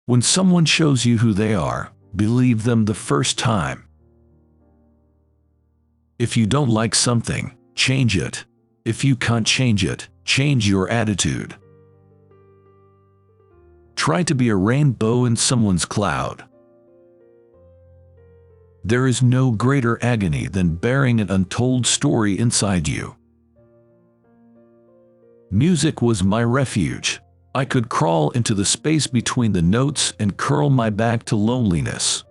When someone shows you who they are, believe them the first time. If you don't like something, change it. If you can't change it, change your attitude. Try to be a rainbow in someone's cloud. There is no greater agony than bearing an untold story inside you. Music was my refuge. I could crawl into the space between the notes and curl my back to loneliness.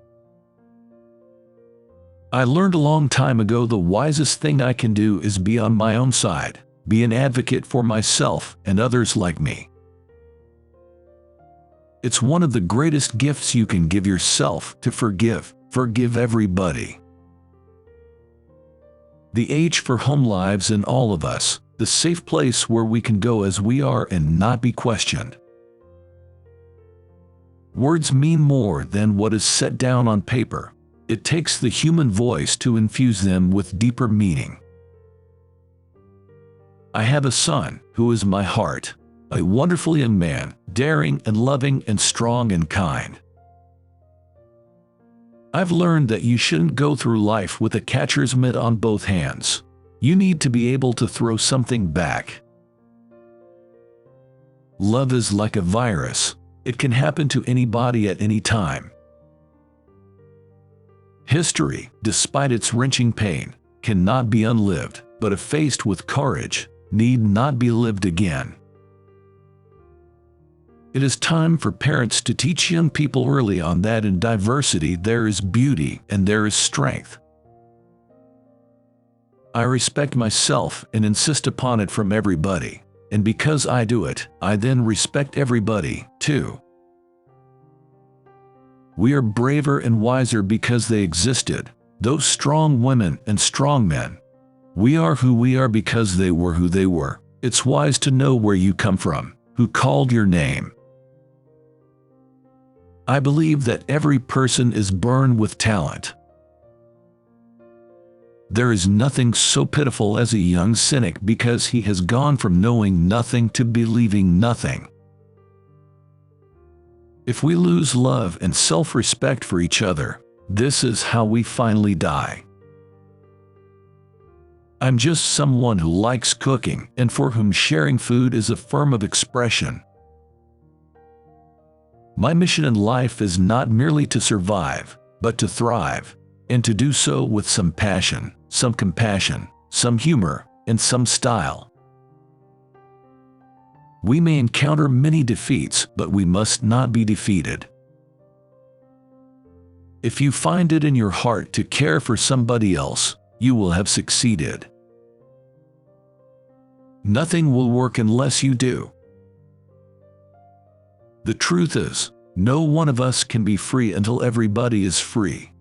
I learned a long time ago the wisest thing I can do is be on my own side, be an advocate for myself and others like me. It's one of the greatest gifts you can give yourself to forgive everybody. The age for home lives in all of us, the safe place where we can go as we are and not be questioned. Words mean more than what is set down on paper. It takes the human voice to infuse them with deeper meaning. I have a son who is my heart, a wonderful young man, daring and loving and strong and kind. I've learned that you shouldn't go through life with a catcher's mitt on both hands. You need to be able to throw something back. Love is like a virus. It can happen to anybody at any time. History, despite its wrenching pain, cannot be unlived, but if faced with courage, need not be lived again. It is time for parents to teach young people early on that in diversity there is beauty and there is strength. I respect myself and insist upon it from everybody, and because I do it, I then respect everybody, too. We are braver and wiser because they existed, those strong women and strong men. We are who we are because they were who they were. It's wise to know where you come from, who called your name. I believe that every person is born with talent. There is nothing so pitiful as a young cynic because he has gone from knowing nothing to believing nothing. If we lose love and self-respect for each other, this is how we finally die. I'm just someone who likes cooking and for whom sharing food is a form of expression. My mission in life is not merely to survive, but to thrive, and to do so with some passion, some compassion, some humor, and some style. We may encounter many defeats, but we must not be defeated. If you find it in your heart to care for somebody else, you will have succeeded. Nothing will work unless you do. The truth is, no one of us can be free until everybody is free.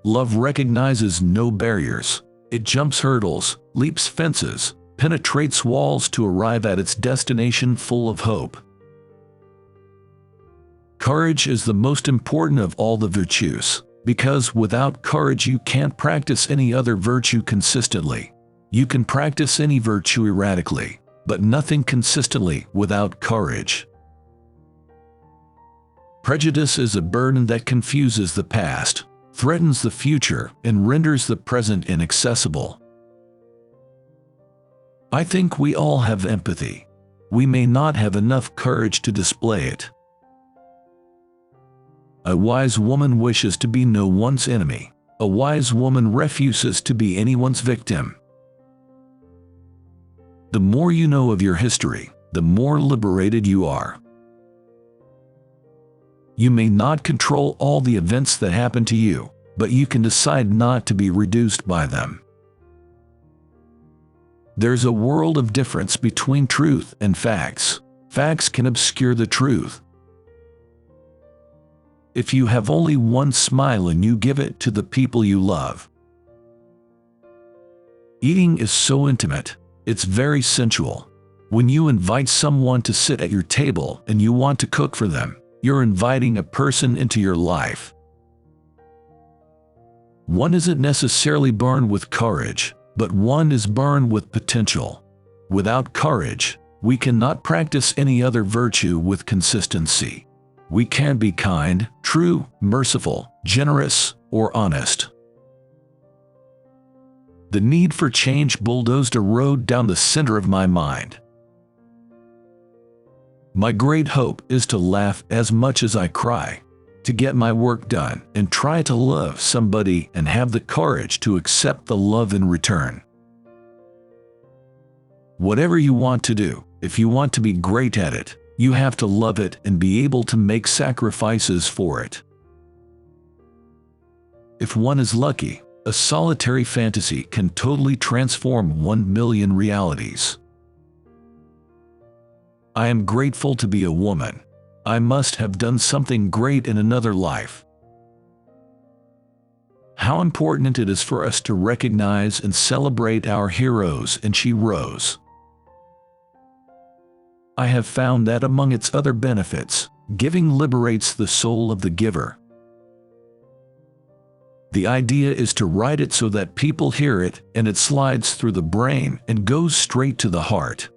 Love recognizes no barriers. It jumps hurdles, leaps fences, penetrates walls to arrive at its destination full of hope. Courage is the most important of all the virtues, because without courage you can't practice any other virtue consistently. You can practice any virtue erratically, but nothing consistently without courage. Prejudice is a burden that confuses the past, threatens the future, and renders the present inaccessible. I think we all have empathy. We may not have enough courage to display it. A wise woman wishes to be no one's enemy. A wise woman refuses to be anyone's victim. The more you know of your history, the more liberated you are. You may not control all the events that happen to you, but you can decide not to be reduced by them. There's a world of difference between truth and facts. Facts can obscure the truth. If you have only one smile and you give it to the people you love. Eating is so intimate. It's very sensual. When you invite someone to sit at your table and you want to cook for them, you're inviting a person into your life. One isn't necessarily born with courage, but one is born with potential. Without courage, We cannot practice any other virtue with consistency. We can't be kind, true, merciful, generous, or honest. The need for change bulldozed a road down the center of my mind. My great hope is to laugh as much as I cry, to get my work done and try to love somebody and have the courage to accept the love in return. Whatever you want to do, if you want to be great at it, you have to love it and be able to make sacrifices for it. If one is lucky, a solitary fantasy can totally transform 1,000,000 realities. I am grateful to be a woman. I must have done something great in another life. How important it is for us to recognize and celebrate our heroes and sheroes. I have found that among its other benefits, giving liberates the soul of the giver. The idea is to write it so that people hear it and it slides through the brain and goes straight to the heart.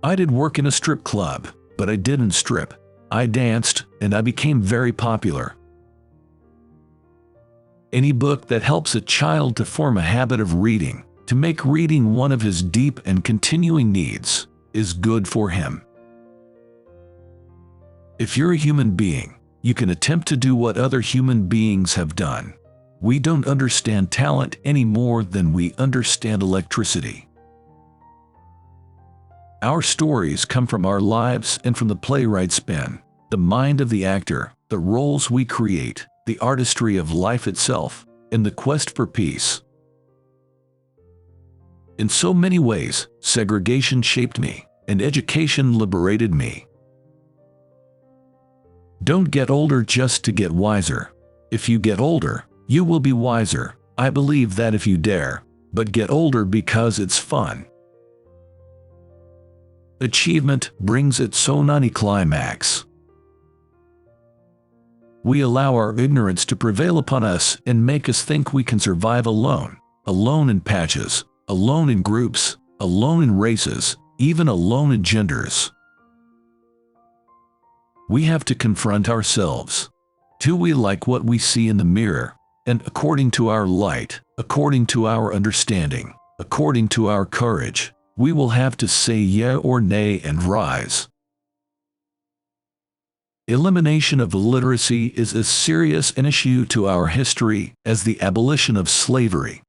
I did work in a strip club, but I didn't strip. I danced, and I became very popular. Any book that helps a child to form a habit of reading, to make reading one of his deep and continuing needs, is good for him. If you're a human being, you can attempt to do what other human beings have done. We don't understand talent any more than we understand electricity. Our stories come from our lives and from the playwright's pen, the mind of the actor, the roles we create, the artistry of life itself, and the quest for peace. In so many ways, segregation shaped me, and education liberated me. Don't get older just to get wiser. If you get older, you will be wiser. I believe that if you dare, but get older because it's fun. Achievement brings its own anticlimax. We allow our ignorance to prevail upon us and make us think we can survive alone, alone in patches, alone in groups, alone in races, even alone in genders. We have to confront ourselves. Do we like what we see in the mirror? And according to our light, according to our understanding, according to our courage, we will have to say yeah or nay and rise. Elimination of illiteracy is as serious an issue to our history as the abolition of slavery.